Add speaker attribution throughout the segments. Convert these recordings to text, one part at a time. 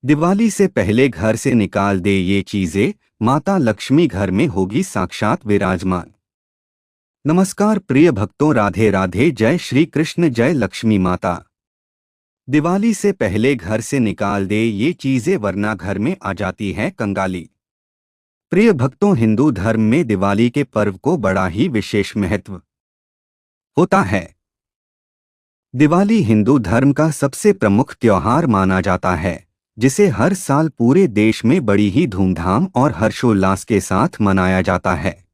Speaker 1: दिवाली से पहले घर से निकाल दे ये चीजें, माता लक्ष्मी घर में होगी साक्षात विराजमान। नमस्कार प्रिय भक्तों, राधे राधे, जय श्री कृष्ण, जय लक्ष्मी माता। दिवाली से पहले घर से निकाल दे ये चीजें वरना घर में आ जाती है कंगाली। प्रिय भक्तों, हिंदू धर्म में दिवाली के पर्व को बड़ा ही विशेष महत्व होता है। दिवाली हिंदू धर्म का सबसे प्रमुख त्योहार माना जाता है, जिसे हर साल पूरे देश में बड़ी ही धूमधाम और हर्षोल्लास के साथ मनाया जाता है।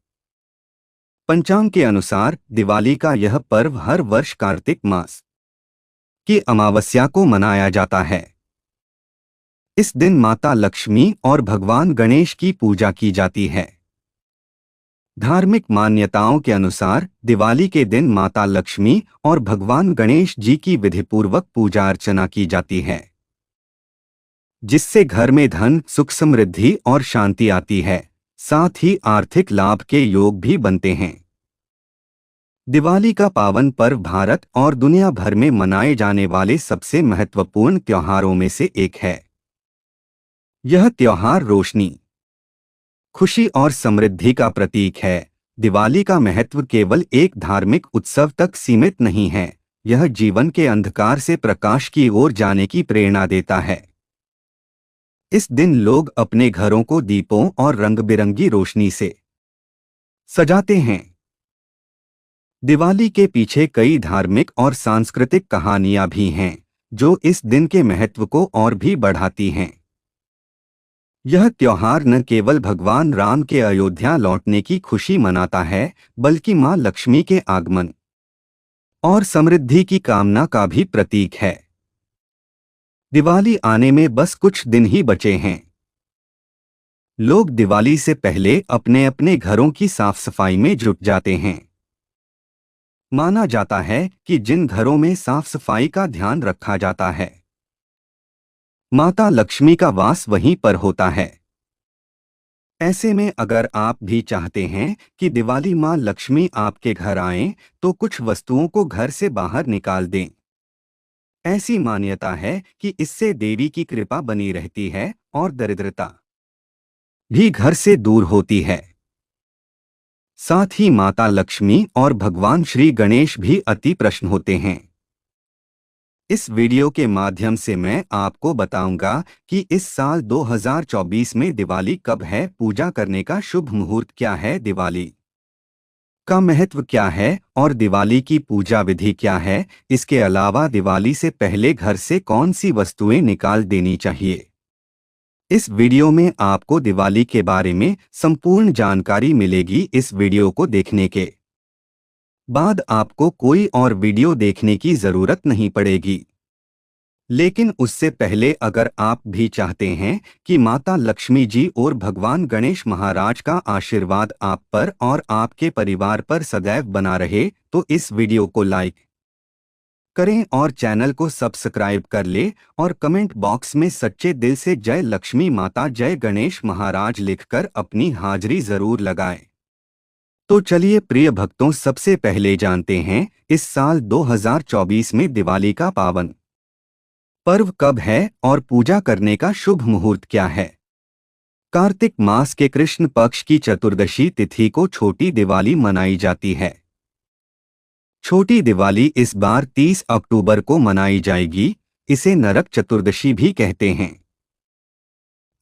Speaker 1: पंचांग के अनुसार दिवाली का यह पर्व हर वर्ष कार्तिक मास की अमावस्या को मनाया जाता है। इस दिन माता लक्ष्मी और भगवान गणेश की पूजा की जाती है। धार्मिक मान्यताओं के अनुसार दिवाली के दिन माता लक्ष्मी और भगवान गणेश जी की विधिपूर्वक पूजा अर्चना की जाती है, जिससे घर में धन, सुख, समृद्धि और शांति आती है। साथ ही आर्थिक लाभ के योग भी बनते हैं। दिवाली का पावन पर्व भारत और दुनिया भर में मनाए जाने वाले सबसे महत्वपूर्ण त्योहारों में से एक है। यह त्योहार रोशनी, खुशी और समृद्धि का प्रतीक है। दिवाली का महत्व केवल एक धार्मिक उत्सव तक सीमित नहीं है, यह जीवन के अंधकार से प्रकाश की ओर जाने की प्रेरणा देता है। इस दिन लोग अपने घरों को दीपों और रंग-बिरंगी रोशनी से सजाते हैं। दिवाली के पीछे कई धार्मिक और सांस्कृतिक कहानियां भी हैं, जो इस दिन के महत्व को और भी बढ़ाती हैं। यह त्योहार न केवल भगवान राम के अयोध्या लौटने की खुशी मनाता है, बल्कि मां लक्ष्मी के आगमन और समृद्धि की कामना का भी प्रतीक है। दिवाली आने में बस कुछ दिन ही बचे हैं। लोग दिवाली से पहले अपने अपने घरों की साफ सफाई में जुट जाते हैं। माना जाता है कि जिन घरों में साफ सफाई का ध्यान रखा जाता है, माता लक्ष्मी का वास वहीं पर होता है। ऐसे में अगर आप भी चाहते हैं कि दिवाली मां लक्ष्मी आपके घर आएं, तो कुछ वस्तुओं को घर से बाहर निकाल दें। ऐसी मान्यता है कि इससे देवी की कृपा बनी रहती है और दरिद्रता भी घर से दूर होती है। साथ ही माता लक्ष्मी और भगवान श्री गणेश भी अति प्रसन्न होते हैं। इस वीडियो के माध्यम से मैं आपको बताऊंगा कि इस साल 2024 में दिवाली कब है, पूजा करने का शुभ मुहूर्त क्या है, दिवाली का महत्व क्या है और दिवाली की पूजा विधि क्या है। इसके अलावा दिवाली से पहले घर से कौन सी वस्तुएं निकाल देनी चाहिए। इस वीडियो में आपको दिवाली के बारे में संपूर्ण जानकारी मिलेगी। इस वीडियो को देखने के बाद आपको कोई और वीडियो देखने की जरूरत नहीं पड़ेगी। लेकिन उससे पहले अगर आप भी चाहते हैं कि माता लक्ष्मी जी और भगवान गणेश महाराज का आशीर्वाद आप पर और आपके परिवार पर सदैव बना रहे, तो इस वीडियो को लाइक करें और चैनल को सब्सक्राइब कर ले और कमेंट बॉक्स में सच्चे दिल से जय लक्ष्मी माता, जय गणेश महाराज लिखकर अपनी हाजिरी जरूर लगाएं। तो चलिए प्रिय भक्तों, सबसे पहले जानते हैं इस साल 2024 में दिवाली का पावन पर्व कब है और पूजा करने का शुभ मुहूर्त क्या है। कार्तिक मास के कृष्ण पक्ष की चतुर्दशी तिथि को छोटी दिवाली मनाई जाती है। छोटी दिवाली इस बार 30 अक्टूबर को मनाई जाएगी। इसे नरक चतुर्दशी भी कहते हैं।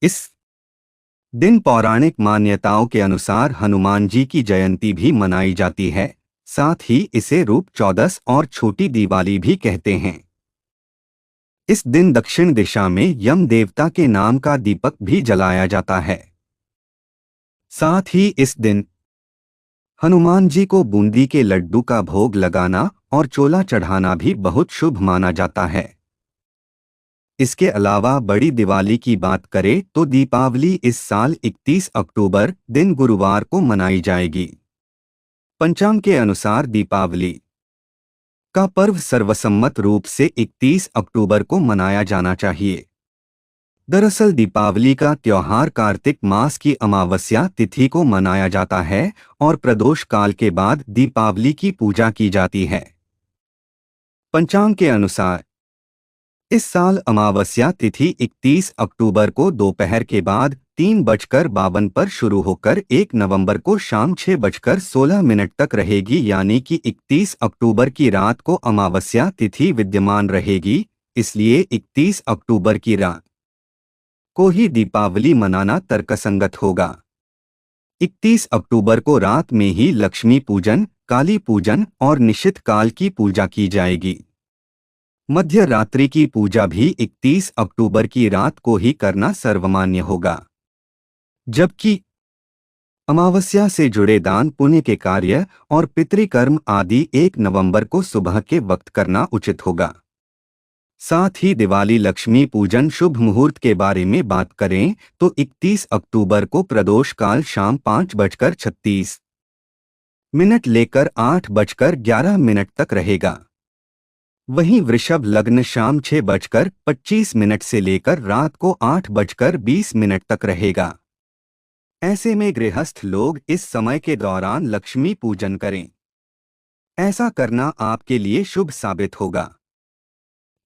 Speaker 1: इस दिन पौराणिक मान्यताओं के अनुसार हनुमान जी की जयंती भी मनाई जाती है। साथ ही इसे रूप चौदस और छोटी दिवाली भी कहते हैं। इस दिन दक्षिण दिशा में यम देवता के नाम का दीपक भी जलाया जाता है। साथ ही इस दिन हनुमान जी को बूंदी के लड्डू का भोग लगाना और चोला चढ़ाना भी बहुत शुभ माना जाता है। इसके अलावा बड़ी दिवाली की बात करें तो दीपावली इस साल 31 अक्टूबर दिन गुरुवार को मनाई जाएगी। पंचांग के अनुसार दीपावली का पर्व सर्वसम्मत रूप से 31 अक्टूबर को मनाया जाना चाहिए। दरअसल दीपावली का त्योहार कार्तिक मास की अमावस्या तिथि को मनाया जाता है और प्रदोष काल के बाद दीपावली की पूजा की जाती है। पंचांग के अनुसार इस साल अमावस्या तिथि 31 अक्टूबर को दोपहर के बाद 3:52 पर शुरू होकर 1 नवंबर को शाम 6:16 तक रहेगी, यानी कि 31 अक्टूबर की रात को अमावस्या तिथि विद्यमान रहेगी। इसलिए 31 अक्टूबर की रात को ही दीपावली मनाना तर्कसंगत होगा। 31 अक्टूबर को रात में ही लक्ष्मी पूजन, काली पूजन और निशित काल की पूजा की जाएगी। मध्य रात्रि की पूजा भी 31 अक्टूबर की रात को ही करना सर्वमान्य होगा, जबकि अमावस्या से जुड़े दान पुण्य के कार्य और पितृकर्म आदि 1 नवंबर को सुबह के वक्त करना उचित होगा। साथ ही दिवाली लक्ष्मी पूजन शुभ मुहूर्त के बारे में बात करें तो 31 अक्टूबर को प्रदोष काल शाम 5:36 लेकर 8:11 तक रहेगा। वहीं वृषभ लग्न शाम 6:25 से लेकर रात को 8:20 तक रहेगा। ऐसे में गृहस्थ लोग इस समय के दौरान लक्ष्मी पूजन करें। ऐसा करना आपके लिए शुभ साबित होगा।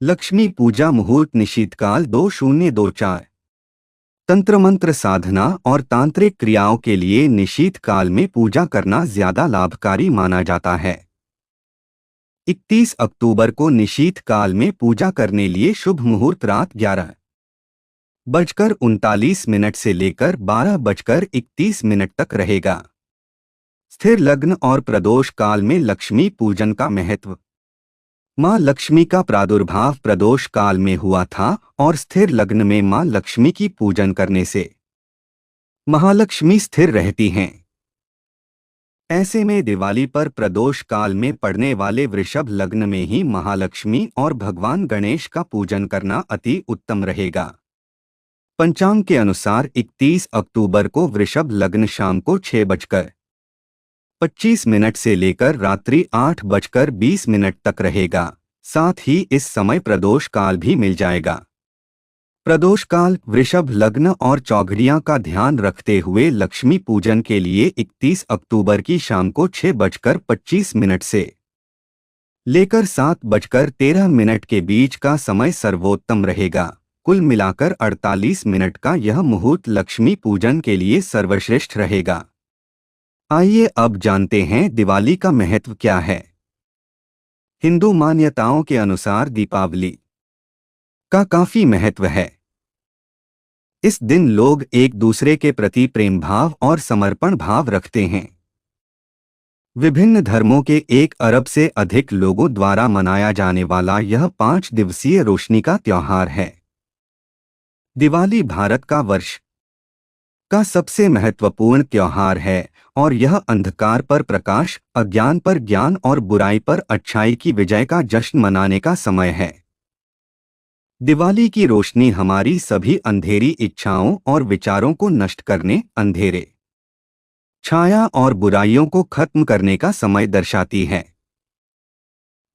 Speaker 1: लक्ष्मी पूजा मुहूर्त निशीतकाल 2024। तंत्र मंत्र साधना और तांत्रिक क्रियाओं के लिए निशीतकाल में पूजा करना ज्यादा लाभकारी माना जाता है। 31 अक्टूबर को निशीत काल में पूजा करने लिए शुभ मुहूर्त रात 11:39 से लेकर 12:31 तक रहेगा। स्थिर लग्न और प्रदोष काल में लक्ष्मी पूजन का महत्व। मां लक्ष्मी का प्रादुर्भाव प्रदोष काल में हुआ था और स्थिर लग्न में मां लक्ष्मी की पूजन करने से महालक्ष्मी स्थिर रहती हैं। ऐसे में दिवाली पर प्रदोष काल में पड़ने वाले वृषभ लग्न में ही महालक्ष्मी और भगवान गणेश का पूजन करना अति उत्तम रहेगा। पंचांग के अनुसार 31 अक्टूबर को वृषभ लग्न शाम को 6:25 से लेकर रात्रि 8:20 तक रहेगा। साथ ही इस समय प्रदोष काल भी मिल जाएगा। प्रदोष काल वृषभ लग्न और चौघड़ियां का ध्यान रखते हुए लक्ष्मी पूजन के लिए 31 अक्टूबर की शाम को 6:25 से लेकर 7:13 के बीच का समय सर्वोत्तम रहेगा। कुल मिलाकर 48 मिनट का यह मुहूर्त लक्ष्मी पूजन के लिए सर्वश्रेष्ठ रहेगा। आइए अब जानते हैं दिवाली का महत्व क्या है। हिंदू मान्यताओं के अनुसार दीपावली का काफी महत्व है। इस दिन लोग एक दूसरे के प्रति प्रेम भाव और समर्पण भाव रखते हैं। विभिन्न धर्मों के 1 अरब से अधिक लोगों द्वारा मनाया जाने वाला यह 5 दिवसीय रोशनी का त्योहार है। दिवाली भारत का वर्ष का सबसे महत्वपूर्ण त्योहार है और यह अंधकार पर प्रकाश, अज्ञान पर ज्ञान और बुराई पर अच्छाई की विजय का जश्न मनाने का समय है। दिवाली की रोशनी हमारी सभी अंधेरी इच्छाओं और विचारों को नष्ट करने, अंधेरे, छाया और बुराइयों को खत्म करने का समय दर्शाती है।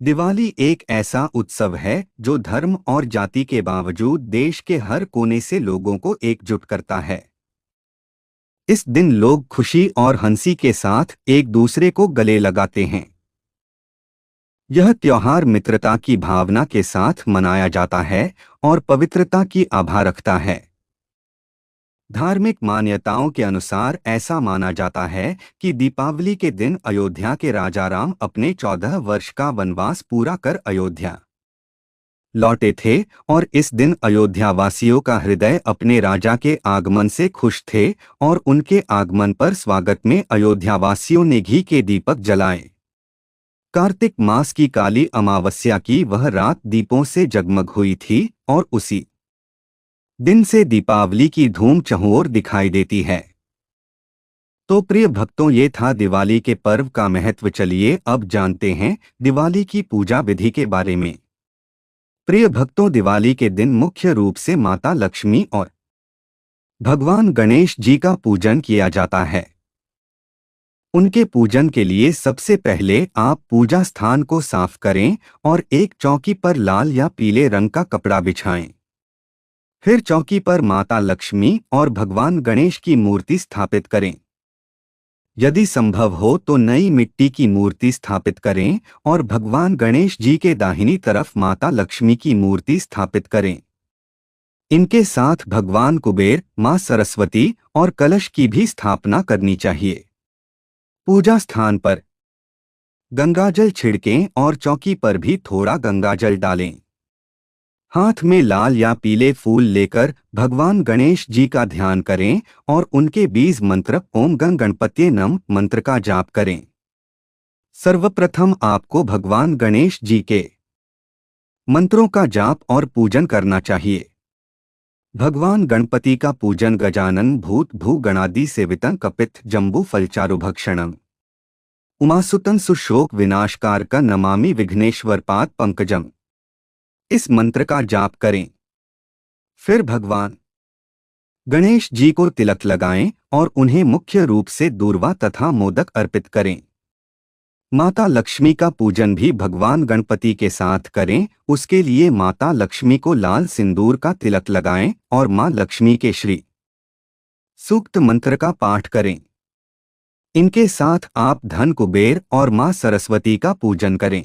Speaker 1: दिवाली एक ऐसा उत्सव है जो धर्म और जाति के बावजूद देश के हर कोने से लोगों को एकजुट करता है। इस दिन लोग खुशी और हंसी के साथ एक दूसरे को गले लगाते हैं। यह त्योहार मित्रता की भावना के साथ मनाया जाता है और पवित्रता की आभा रखता है। धार्मिक मान्यताओं के अनुसार ऐसा माना जाता है कि दीपावली के दिन अयोध्या के राजा राम अपने 14 वर्ष का वनवास पूरा कर अयोध्या लौटे थे और इस दिन अयोध्या वासियों का हृदय अपने राजा के आगमन से खुश थे और उनके आगमन पर स्वागत में अयोध्या वासियों ने घी के दीपक जलाए। कार्तिक मास की काली अमावस्या की वह रात दीपों से जगमग हुई थी और उसी दिन से दीपावली की धूम चहुओर दिखाई देती है। तो प्रिय भक्तों, ये था दिवाली के पर्व का महत्व। चलिए अब जानते हैं दिवाली की पूजा विधि के बारे में। प्रिय भक्तों, दिवाली के दिन मुख्य रूप से माता लक्ष्मी और भगवान गणेश जी का पूजन किया जाता है। उनके पूजन के लिए सबसे पहले आप पूजा स्थान को साफ करें और एक चौकी पर लाल या पीले रंग का कपड़ा बिछाएं। फिर चौकी पर माता लक्ष्मी और भगवान गणेश की मूर्ति स्थापित करें। यदि संभव हो तो नई मिट्टी की मूर्ति स्थापित करें और भगवान गणेश जी के दाहिनी तरफ माता लक्ष्मी की मूर्ति स्थापित करें। इनके साथ भगवान कुबेर, मां सरस्वती और कलश की भी स्थापना करनी चाहिए। पूजा स्थान पर गंगाजल छिड़कें और चौकी पर भी थोड़ा गंगाजल डालें। हाथ में लाल या पीले फूल लेकर भगवान गणेश जी का ध्यान करें और उनके बीज मंत्र ओम गं गणपत्ये नम मंत्र का जाप करें। सर्वप्रथम आपको भगवान गणेश जी के मंत्रों का जाप और पूजन करना चाहिए। भगवान गणपति का पूजन गजानन भूत भू गणादि सेवितं कपित जम्बू फलचारुभक्षणम उमासुतं सुशोक विनाशकारक नमामि विघ्नेश्वर पाद पंकजम, इस मंत्र का जाप करें। फिर भगवान गणेश जी को तिलक लगाएं और उन्हें मुख्य रूप से दूर्वा तथा मोदक अर्पित करें। माता लक्ष्मी का पूजन भी भगवान गणपति के साथ करें। उसके लिए माता लक्ष्मी को लाल सिंदूर का तिलक लगाएं और मां लक्ष्मी के श्री सूक्त मंत्र का पाठ करें। इनके साथ आप धन कुबेर और मां सरस्वती का पूजन करें।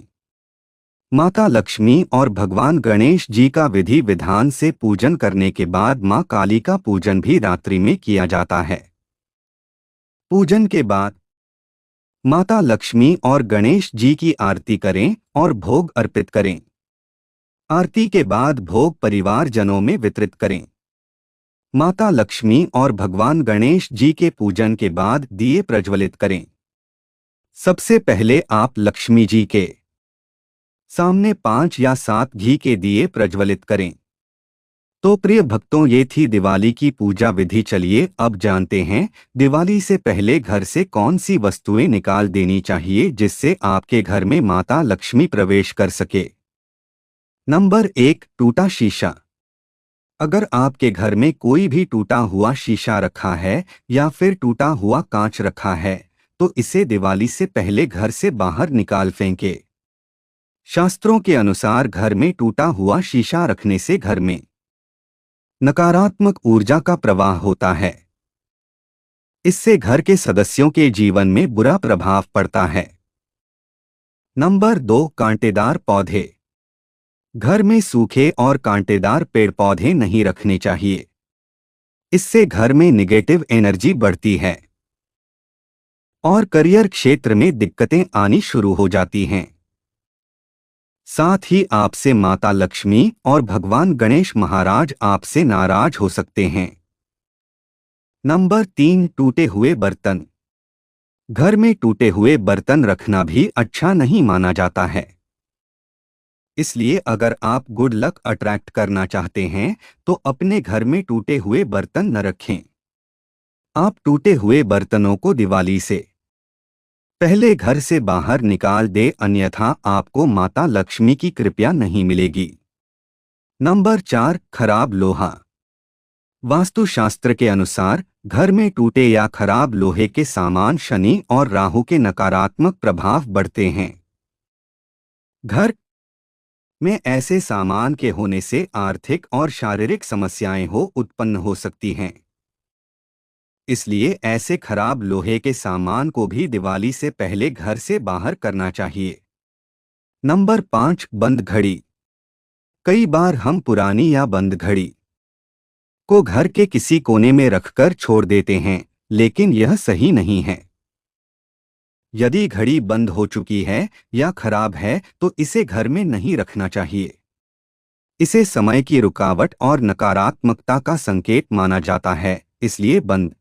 Speaker 1: माता लक्ष्मी और भगवान गणेश जी का विधि विधान से पूजन करने के बाद मां काली का पूजन भी रात्रि में किया जाता है। पूजन के बाद माता लक्ष्मी और गणेश जी की आरती करें और भोग अर्पित करें। आरती के बाद भोग परिवारजनों में वितरित करें। माता लक्ष्मी और भगवान गणेश जी के पूजन के बाद दिए प्रज्वलित करें। सबसे पहले आप लक्ष्मी जी के सामने 5 या 7 घी के दिए प्रज्वलित करें। तो प्रिय भक्तों, ये थी दिवाली की पूजा विधि। चलिए अब जानते हैं दिवाली से पहले घर से कौन सी वस्तुएं निकाल देनी चाहिए जिससे आपके घर में माता लक्ष्मी प्रवेश कर सके। नंबर 1, टूटा शीशा। अगर आपके घर में कोई भी टूटा हुआ शीशा रखा है या फिर टूटा हुआ कांच रखा है तो इसे दिवाली से पहले घर से बाहर निकाल फेंके। शास्त्रों के अनुसार घर में टूटा हुआ शीशा रखने से घर में नकारात्मक ऊर्जा का प्रवाह होता है। इससे घर के सदस्यों के जीवन में बुरा प्रभाव पड़ता है। नंबर 2, कांटेदार पौधे। घर में सूखे और कांटेदार पेड़ पौधे नहीं रखने चाहिए। इससे घर में नेगेटिव एनर्जी बढ़ती है और करियर क्षेत्र में दिक्कतें आनी शुरू हो जाती हैं। साथ ही आपसे माता लक्ष्मी और भगवान गणेश महाराज आपसे नाराज हो सकते हैं। नंबर 3, टूटे हुए बर्तन। घर में टूटे हुए बर्तन रखना भी अच्छा नहीं माना जाता है। इसलिए अगर आप गुड लक अट्रैक्ट करना चाहते हैं तो अपने घर में टूटे हुए बर्तन न रखें। आप टूटे हुए बर्तनों को दिवाली से पहले घर से बाहर निकाल दे, अन्यथा आपको माता लक्ष्मी की कृपा नहीं मिलेगी। नंबर 4, खराब लोहा। वास्तुशास्त्र के अनुसार घर में टूटे या खराब लोहे के सामान शनि और राहु के नकारात्मक प्रभाव बढ़ते हैं। घर में ऐसे सामान के होने से आर्थिक और शारीरिक समस्याएं उत्पन्न हो सकती हैं। इसलिए ऐसे खराब लोहे के सामान को भी दिवाली से पहले घर से बाहर करना चाहिए। नंबर 5, बंद घड़ी। कई बार हम पुरानी या बंद घड़ी को घर के किसी कोने में रखकर छोड़ देते हैं, लेकिन यह सही नहीं है। यदि घड़ी बंद हो चुकी है या खराब है तो इसे घर में नहीं रखना चाहिए। इसे समय की रुकावट और नकारात्मकता का संकेत माना जाता है। इसलिए बंद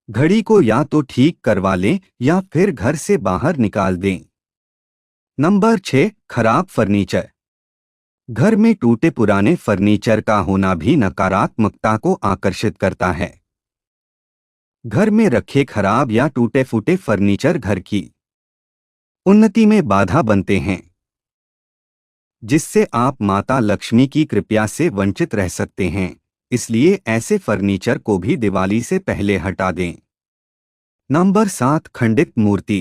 Speaker 1: घड़ी को या तो ठीक करवा लें या फिर घर से बाहर निकाल दें। नंबर 6, खराब फर्नीचर। घर में टूटे पुराने फर्नीचर का होना भी नकारात्मकता को आकर्षित करता है। घर में रखे खराब या टूटे फूटे फर्नीचर घर की उन्नति में बाधा बनते हैं, जिससे आप माता लक्ष्मी की कृपा से वंचित रह सकते हैं। इसलिए ऐसे फर्नीचर को भी दिवाली से पहले हटा दें। नंबर 7, खंडित मूर्ति।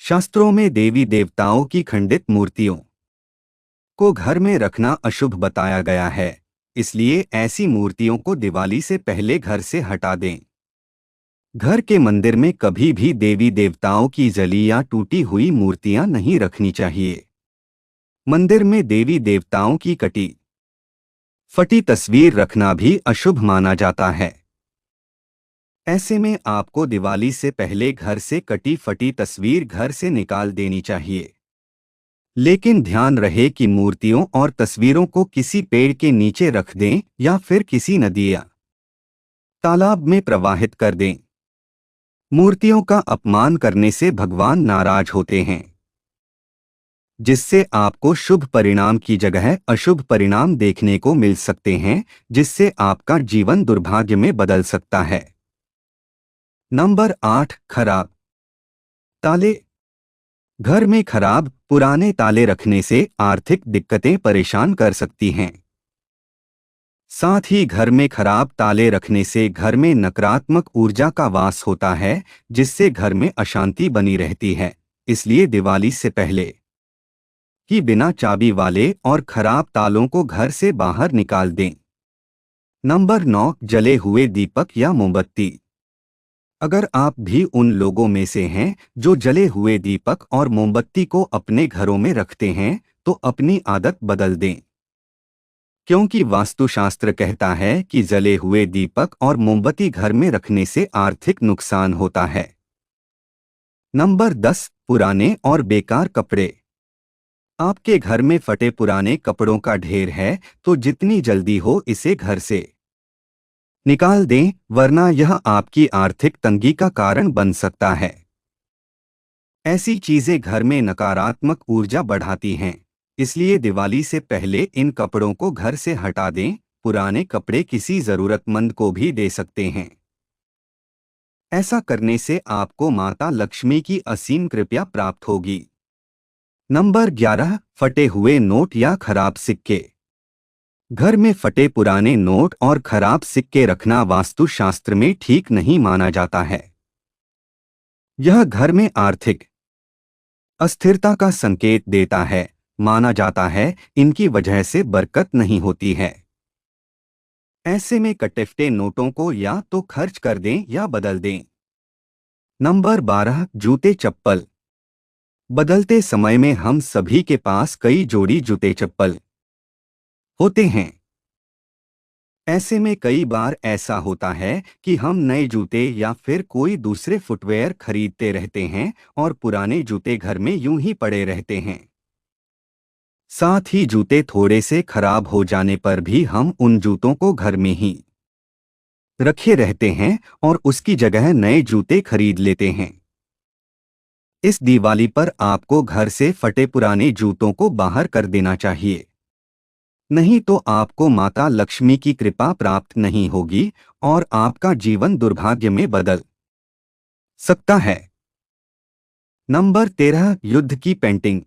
Speaker 1: शास्त्रों में देवी देवताओं की खंडित मूर्तियों को घर में रखना अशुभ बताया गया है। इसलिए ऐसी मूर्तियों को दिवाली से पहले घर से हटा दें। घर के मंदिर में कभी भी देवी देवताओं की जली या टूटी हुई मूर्तियां नहीं रखनी चाहिए। मंदिर में देवी देवताओं की कटी फटी तस्वीर रखना भी अशुभ माना जाता है। ऐसे में आपको दिवाली से पहले घर से कटी फटी तस्वीर घर से निकाल देनी चाहिए। लेकिन ध्यान रहे कि मूर्तियों और तस्वीरों को किसी पेड़ के नीचे रख दें या फिर किसी नदी या तालाब में प्रवाहित कर दें। मूर्तियों का अपमान करने से भगवान नाराज होते हैं, जिससे आपको शुभ परिणाम की जगह अशुभ परिणाम देखने को मिल सकते हैं, जिससे आपका जीवन दुर्भाग्य में बदल सकता है। नंबर 8, खराब ताले। घर में खराब पुराने ताले रखने से आर्थिक दिक्कतें परेशान कर सकती हैं। साथ ही घर में खराब ताले रखने से घर में नकारात्मक ऊर्जा का वास होता है, जिससे घर में अशांति बनी रहती है। इसलिए दिवाली से पहले ही बिना चाबी वाले और खराब तालों को घर से बाहर निकाल दें। नंबर 9, जले हुए दीपक या मोमबत्ती। अगर आप भी उन लोगों में से हैं जो जले हुए दीपक और मोमबत्ती को अपने घरों में रखते हैं, तो अपनी आदत बदल दें, क्योंकि वास्तुशास्त्र कहता है कि जले हुए दीपक और मोमबत्ती घर में रखने से आर्थिक नुकसान होता है। नंबर 10, पुराने और बेकार कपड़े। आपके घर में फटे पुराने कपड़ों का ढेर है, तो जितनी जल्दी हो इसे घर से निकाल दें, वरना यह आपकी आर्थिक तंगी का कारण बन सकता है। ऐसी चीजें घर में नकारात्मक ऊर्जा बढ़ाती हैं, इसलिए दिवाली से पहले इन कपड़ों को घर से हटा दें। पुराने कपड़े किसी जरूरतमंद को भी दे सकते हैं। ऐसा करने से आपको माता लक्ष्मी की असीम कृपा प्राप्त होगी। नंबर 11, फटे हुए नोट या खराब सिक्के। घर में फटे पुराने नोट और खराब सिक्के रखना वास्तुशास्त्र में ठीक नहीं माना जाता है। यह घर में आर्थिक अस्थिरता का संकेत देता है। माना जाता है इनकी वजह से बरकत नहीं होती है। ऐसे में कटे फटे नोटों को या तो खर्च कर दें या बदल दें। नंबर 12, जूते चप्पल। बदलते समय में हम सभी के पास कई जोड़ी जूते चप्पल होते हैं। ऐसे में कई बार ऐसा होता है कि हम नए जूते या फिर कोई दूसरे फुटवेयर खरीदते रहते हैं और पुराने जूते घर में यूं ही पड़े रहते हैं। साथ ही जूते थोड़े से खराब हो जाने पर भी हम उन जूतों को घर में ही रखे रहते हैं और उसकी जगह नए जूते खरीद लेते हैं। इस दिवाली पर आपको घर से फटे पुराने जूतों को बाहर कर देना चाहिए, नहीं तो आपको माता लक्ष्मी की कृपा प्राप्त नहीं होगी और आपका जीवन दुर्भाग्य में बदल सकता है। नंबर 13, युद्ध की पेंटिंग।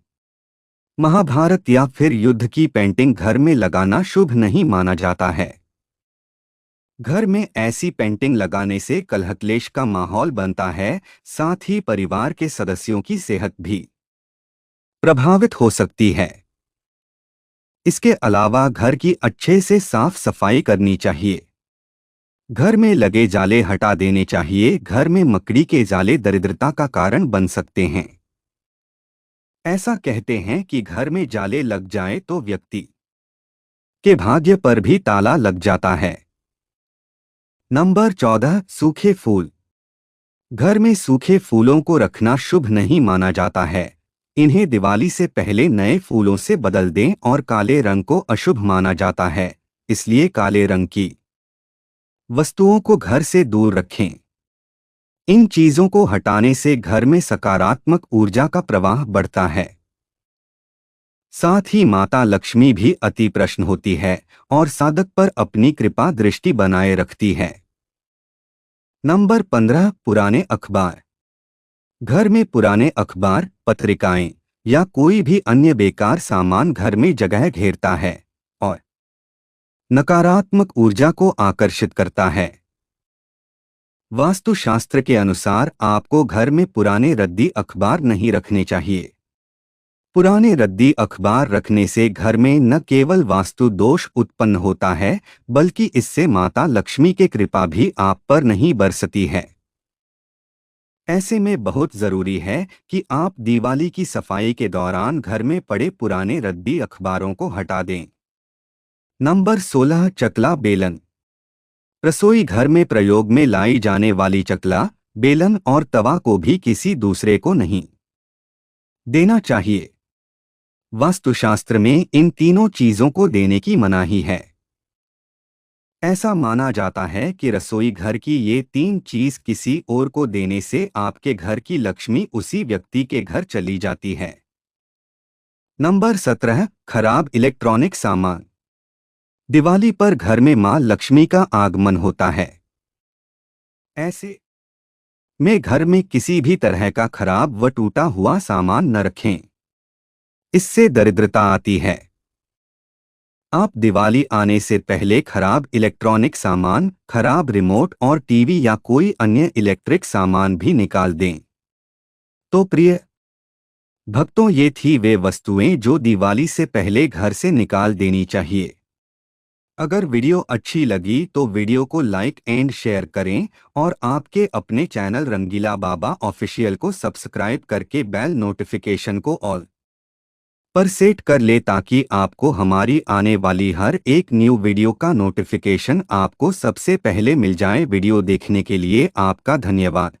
Speaker 1: महाभारत या फिर युद्ध की पेंटिंग घर में लगाना शुभ नहीं माना जाता है। घर में ऐसी पेंटिंग लगाने से कलह क्लेश का माहौल बनता है, साथ ही परिवार के सदस्यों की सेहत भी प्रभावित हो सकती है। इसके अलावा घर की अच्छे से साफ सफाई करनी चाहिए। घर में लगे जाले हटा देने चाहिए। घर में मकड़ी के जाले दरिद्रता का कारण बन सकते हैं। ऐसा कहते हैं कि घर में जाले लग जाए तो व्यक्ति के भाग्य पर भी ताला लग जाता है। नंबर 14, सूखे फूल। घर में सूखे फूलों को रखना शुभ नहीं माना जाता है। इन्हें दिवाली से पहले नए फूलों से बदल दें और काले रंग को अशुभ माना जाता है, इसलिए काले रंग की वस्तुओं को घर से दूर रखें। इन चीजों को हटाने से घर में सकारात्मक ऊर्जा का प्रवाह बढ़ता है। साथ ही माता लक्ष्मी भी अति प्रसन्न होती है और साधक पर अपनी कृपा दृष्टि बनाए रखती है। नंबर 15, पुराने अखबार। घर में पुराने अखबार, पत्रिकाएं या कोई भी अन्य बेकार सामान घर में जगह घेरता है और नकारात्मक ऊर्जा को आकर्षित करता है। वास्तुशास्त्र के अनुसार आपको घर में पुराने रद्दी अखबार नहीं रखने चाहिए। पुराने रद्दी अखबार रखने से घर में न केवल वास्तु दोष उत्पन्न होता है, बल्कि इससे माता लक्ष्मी की कृपा भी आप पर नहीं बरसती है। ऐसे में बहुत जरूरी है कि आप दिवाली की सफाई के दौरान घर में पड़े पुराने रद्दी अखबारों को हटा दें। नंबर 16, चकला बेलन। रसोई घर में प्रयोग में लाई जाने वाली चकला, बेलन और तवा को भी किसी दूसरे को नहीं देना चाहिए। वास्तुशास्त्र में इन तीनों चीजों को देने की मनाही है। ऐसा माना जाता है कि रसोई घर की ये तीन चीज किसी और को देने से आपके घर की लक्ष्मी उसी व्यक्ति के घर चली जाती है। नंबर 17, खराब इलेक्ट्रॉनिक सामान। दिवाली पर घर में मां लक्ष्मी का आगमन होता है। ऐसे में घर में किसी भी तरह का खराब व टूटा हुआ सामान न रखें, इससे दरिद्रता आती है। आप दिवाली आने से पहले खराब इलेक्ट्रॉनिक सामान, खराब रिमोट और टीवी या कोई अन्य इलेक्ट्रिक सामान भी निकाल दें। तो प्रिय भक्तों, ये थी वे वस्तुएं जो दिवाली से पहले घर से निकाल देनी चाहिए। अगर वीडियो अच्छी लगी तो वीडियो को लाइक एंड शेयर करें और आपके अपने चैनल रंगीला बाबा ऑफिशियल को सब्सक्राइब करके बेल नोटिफिकेशन को ऑल पर सेट कर ले ताकि आपको हमारी आने वाली हर एक न्यू वीडियो का नोटिफिकेशन आपको सबसे पहले मिल जाए। वीडियो देखने के लिए आपका धन्यवाद।